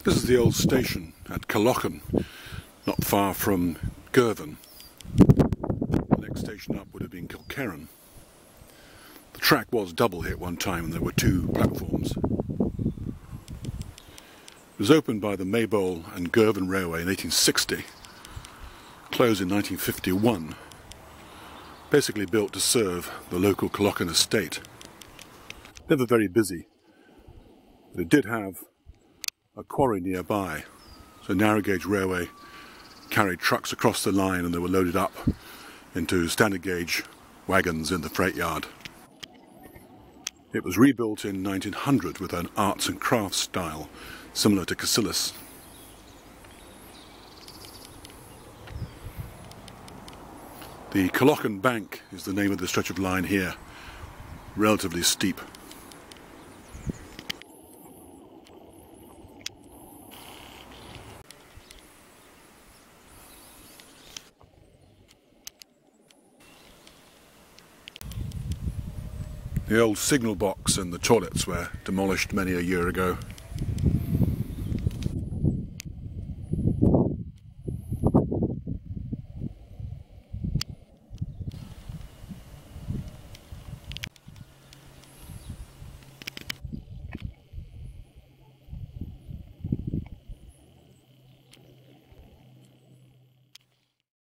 This is the old station at Killochan, not far from Girvan. The next station up would have been Killochan. The track was double here at one time and there were two platforms. It was opened by the Maybole and Girvan Railway in 1860, closed in 1951, basically built to serve the local Killochan estate. Never very busy, but it did have a quarry nearby, so narrow gauge railway carried trucks across the line and they were loaded up into standard gauge wagons in the freight yard. It was rebuilt in 1900 with an arts and crafts style similar to Cassilis. The Killochan Bank is the name of the stretch of line here, relatively steep. The old signal box and the toilets were demolished many a year ago.